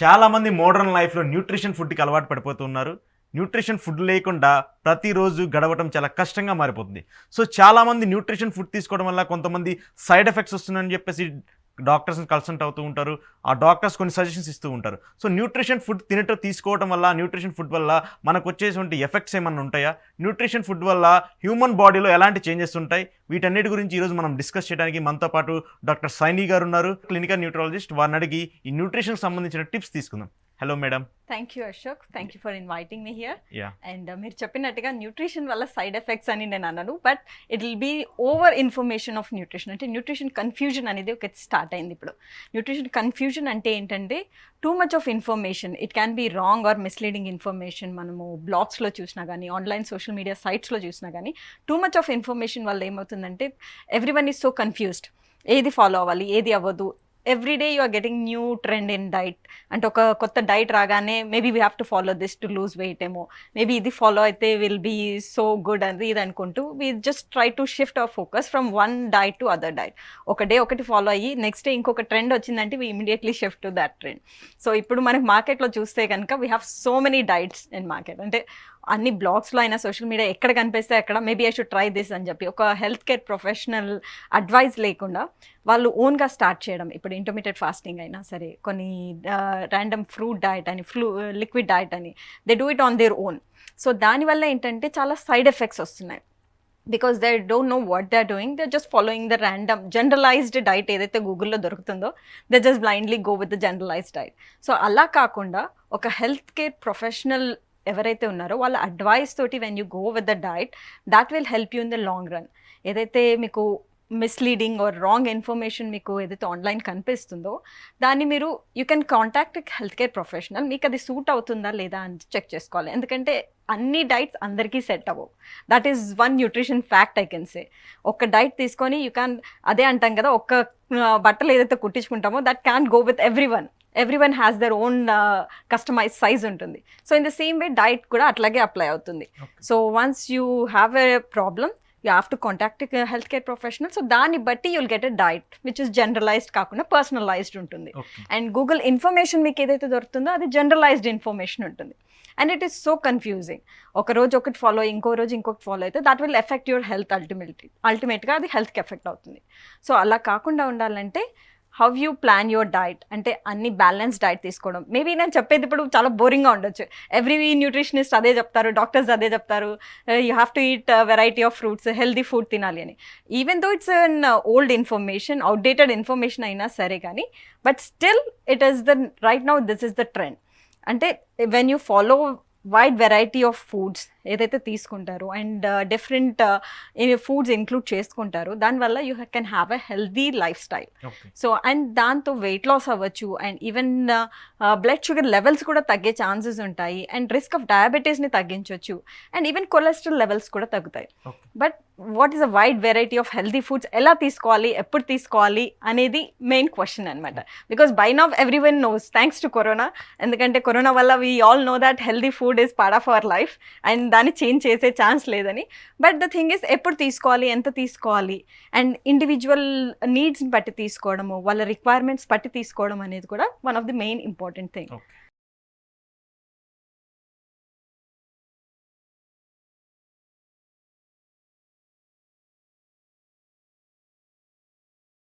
చాలామంది మోడర్న్ లైఫ్లో న్యూట్రిషన్ ఫుడ్కి అలవాటు పడిపోతున్నారు. న్యూట్రిషన్ ఫుడ్ లేకుండా ప్రతిరోజు గడవటం చాలా కష్టంగా మారిపోతుంది. సో చాలామంది న్యూట్రిషన్ ఫుడ్ తీసుకోవడం వల్ల కొంతమంది సైడ్ ఎఫెక్ట్స్ వస్తున్నాయని చెప్పేసి డాక్టర్స్ని కన్సల్ట్ అవుతూ ఉంటారు. ఆ డాక్టర్స్ కొన్ని సజెషన్స్ ఇస్తూ ఉంటారు. సో న్యూట్రిషన్ ఫుడ్ తీసుకోవడం వల్ల, న్యూట్రిషన్ ఫుడ్ వల్ల మనకు వచ్చేటువంటి ఎఫెక్ట్స్ ఏమన్నా ఉంటాయా? న్యూట్రిషన్ ఫుడ్ వల్ల హ్యూమన్ బాడీలో ఎలాంటి చేంజెస్ ఉంటాయి? వీటన్నిటి గురించి ఈరోజు మనం డిస్కస్ చేయడానికి మనతో పాటు డాక్టర్ సైని గారు ఉన్నారు, క్లినికల్ న్యూట్రాలజిస్ట్. వారిని అడిగి ఈ న్యూట్రిషన్ సంబంధించిన టిప్స్ తీసుకుందాం. Hello madam. Thank you Ashok, thank you for inviting me here. Yeah. And మీరు చెప్పినట్టుగా న్యూట్రిషన్ వల్ల సైడ్ ఎఫెక్ట్స్ అని నేను అన్నాను, but it will be over information of nutrition. అంటే న్యూట్రిషన్ కన్ఫ్యూజన్ అనేది ఒక స్టార్ట్ అయింది ఇప్పుడు. న్యూట్రిషన్ కన్ఫ్యూజన్ అంటే ఏంటంటే too much of information. It can be wrong or misleading information. మనము బ్లాగ్స్లో చూసినా కానీ, ఆన్లైన్ సోషల్ మీడియా సైట్స్లో చూసినా కానీ టూ మచ్ ఆఫ్ ఇన్ఫర్మేషన్ వల్ల ఏమవుతుందంటే ఎవ్రీవన్ ఈజ్ సో కన్ఫ్యూజ్డ్. ఏది ఫాలో అవ్వాలి, ఏది అవ్వదు. Every day you are getting new trend in diet. అంటే ఒక కొత్త డైట్ రాగానే maybe we have to follow this to lose weight ఏమో, మేబీ ఇది ఫాలో అయితే విల్ బీ సో గుడ్ అది ఇది అనుకుంటూ we just try to shift our focus from one diet to other diet. ఒక డే ఒకటి ఫాలో అయ్యి నెక్స్ట్ డే ఇంకొక ట్రెండ్ వచ్చిందంటే we immediately shift to that trend. So ఇప్పుడు మనకి మార్కెట్లో చూస్తే కనుక we have so many diets in market. అంటే అన్ని బ్లాగ్స్లో అయినా సోషల్ మీడియా ఎక్కడ కనిపిస్తే అక్కడ maybe I should try this అని చెప్పి ఒక హెల్త్ కేర్ ప్రొఫెషనల్ అడ్వైస్ లేకుండా వాళ్ళు ఓన్గా స్టార్ట్ చేయడం. ఇప్పుడు ఇంటర్మీడియట్ ఫాస్టింగ్ అయినా సరే, కొన్ని ర్యాండమ్ ఫ్రూట్ డైట్ అని, లిక్విడ్ డైట్ అని, they do it on their own. So దానివల్ల ఏంటంటే చాలా సైడ్ ఎఫెక్ట్స్ వస్తున్నాయి. Because they don't know what they are doing. They just following the random generalised diet ఏదైతే గూగుల్లో దొరుకుతుందో, they just blindly go with the generalised diet. So అలా కాకుండా ఒక హెల్త్ కేర్ ప్రొఫెషనల్ ఎవరైతే ఉన్నారో వాళ్ళ అడ్వైస్ తోటి when you go with the diet, that will help you in the long run. ఏదైతే మీకు మిస్లీడింగ్ ఆర్ రాంగ్ ఇన్ఫర్మేషన్ మీకు ఏదైతే ఆన్లైన్ కనిపిస్తుందో దాన్ని మీరు you can contact health care professional. మీకు అది సూట్ అవుతుందా లేదా అని చెక్ చేసుకోవాలి. ఎందుకంటే అన్ని డైట్స్ అందరికీ సెట్ అవ్వవు. That is one nutrition fact I can say. ఒక డైట్ తీసుకొని యూ క్యాన్, అదే అంటాం కదా, ఒక్క బట్టలు ఏదైతే కుట్టించుకుంటామో that can go with everyone has their own customised size ఉంటుంది. So in the same way diet కూడా అట్లాగే అప్లై అవుతుంది. So once you have a problem, you have to contact health care professional. So దాన్ని బట్టి you'll get a diet which is generalised కాకుండా personalised ఉంటుంది. And Google information మీకు ఏదైతే దొరుకుతుందో అది జనరలైజ్డ్ ఇన్ఫర్మేషన్ ఉంటుంది. And it is so confusing. ఒక రోజు ఒకటి ఫాలో, ఇంకో రోజు ఇంకొకటి ఫాలో అయితే that will effect your health. అల్టిమేట్గా అది హెల్త్కి ఎఫెక్ట్ అవుతుంది. సో అలా కాకుండా ఉండాలంటే how you plan your diet, అంటే అన్ని బ్యాలెన్స్ డైట్ తీసుకోవడం. మేబీ నేను చెప్పేది ఇప్పుడు చాలా బోరింగ్గా ఉండొచ్చు. ఎవ్రీ న్యూట్రిషనిస్ట్ అదే చెప్తారు, డాక్టర్స్ అదే చెప్తారు, you have to eat variety of fruits, healthy food తినాలి అని. Even though it's an old information, outdated information అయినా సరే కానీ, but still it is the right now this is the trend. అంటే when you follow wide variety of foods ఏదైతే తీసుకుంటారో and different foods include చేసుకుంటారు, దానివల్ల you can have a healthy life style. So and దాంతో weight loss అవ్వచ్చు, and even blood sugar levels కూడా తగ్గే chances ఉంటాయి, అండ్ రిస్క్ ఆఫ్ డయాబెటీస్ని తగ్గించవచ్చు, అండ్ ఈవెన్ కొలెస్ట్రాల్ లెవెల్స్ కూడా తగ్గుతాయి. But what is a wide variety of healthy foods, ఎలా తీసుకోవాలి, ఎప్పుడు తీసుకోవాలి అనేది మెయిన్ క్వశ్చన్ అనమాట. Because by now everyone knows, thanks to corona. ఎందుకంటే కరోనా వల్ల we all know that healthy food is part of our life and దాన్ని change చేసే ఛాన్స్ లేదని. బట్ ద థింగ్ ఇస్ ఎప్పుడు తీసుకోవాలి, ఎంత తీసుకోవాలి, అండ్ ఇండివిజువల్ నీడ్స్ని బట్టి తీసుకోవడము, వాళ్ళ రిక్వైర్మెంట్స్ బట్టి తీసుకోవడం అనేది కూడా one of the main important thing.